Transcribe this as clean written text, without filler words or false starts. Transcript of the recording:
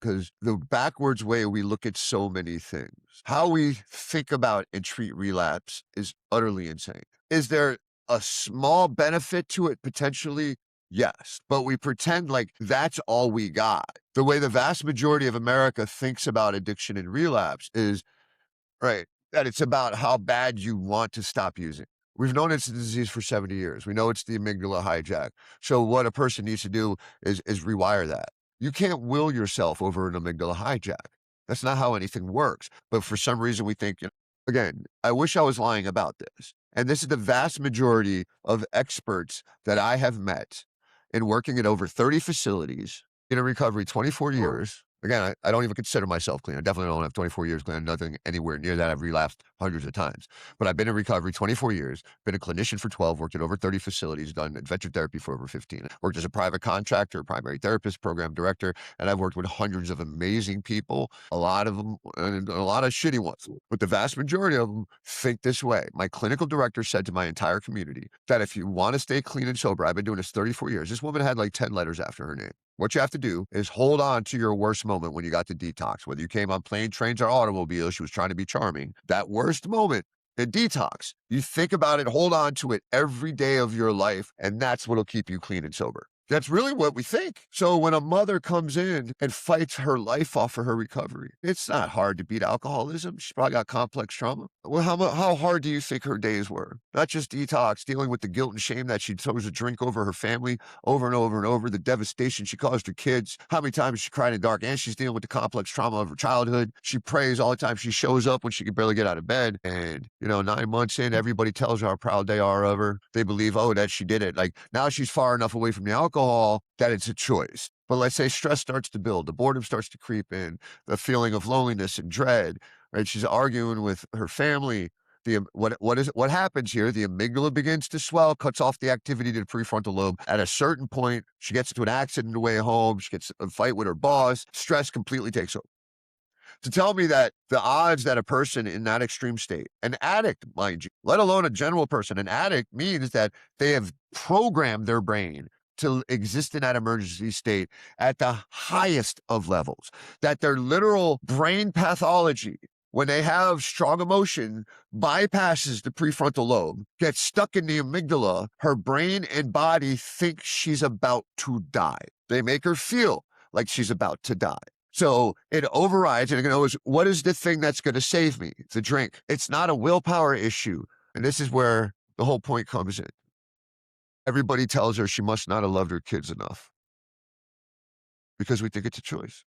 because the backwards way we look at so many things, how we think about and treat relapse is utterly insane. Is there a small benefit to it potentially? Yes, but we pretend like that's all we got. The way the vast majority of America thinks about addiction and relapse is right. That it's about how bad you want to stop using. We've known it's a disease for 70 years. We know it's the amygdala hijack. So what a person needs to do is rewire that. You can't will yourself over an amygdala hijack. That's not how anything works. But for some reason we think, again, I wish I was lying about this. And this is the vast majority of experts that I have met in working at over 30 facilities in a recovery 24 years. Again, I don't even consider myself clean. I definitely don't have 24 years clean. Nothing anywhere near that. I've relapsed hundreds of times. But I've been in recovery 24 years, been a clinician for 12, worked at over 30 facilities, done adventure therapy for over 15, worked as a private contractor, primary therapist, program director, and I've worked with hundreds of amazing people, a lot of them, and a lot of shitty ones. But the vast majority of them think this way. My clinical director said to my entire community that if you want to stay clean and sober, I've been doing this 34 years. This woman had like 10 letters after her name. What you have to do is hold on to your worst moment when you got to detox, whether you came on plane, trains, or automobiles. She was trying to be charming. That worst moment in detox, you think about it, hold on to it every day of your life, and that's what'll keep you clean and sober. That's really what we think. So when a mother comes in and fights her life off for her recovery, it's not hard to beat alcoholism. She's probably got complex trauma. Well, how hard do you think her days were? Not just detox, dealing with the guilt and shame that she chose to drink over her family over and over and over, the devastation she caused her kids, how many times she cried in the dark, and she's dealing with the complex trauma of her childhood. She prays all the time. She shows up when she can barely get out of bed. And, 9 months in, everybody tells her how proud they are of her. They believe, oh, that she did it. Like now she's far enough away from the alcohol that it's a choice. But let's say stress starts to build, the boredom starts to creep in, the feeling of loneliness and dread, right? She's arguing with her family. What happens here? The amygdala begins to swell, cuts off the activity to the prefrontal lobe. At a certain point, she gets into an accident on the way home. She gets a fight with her boss. Stress completely takes over. To tell me that the odds that a person in that extreme state, an addict, mind you, let alone a general person, an addict means that they have programmed their brain to exist in that emergency state at the highest of levels, that their literal brain pathology, when they have strong emotion, bypasses the prefrontal lobe, gets stuck in the amygdala. Her brain and body think she's about to die. They make her feel like she's about to die. So it overrides, and it goes, what is the thing that's going to save me? It's a drink. It's not a willpower issue. And this is where the whole point comes in. Everybody tells her she must not have loved her kids enough because we think it's a choice.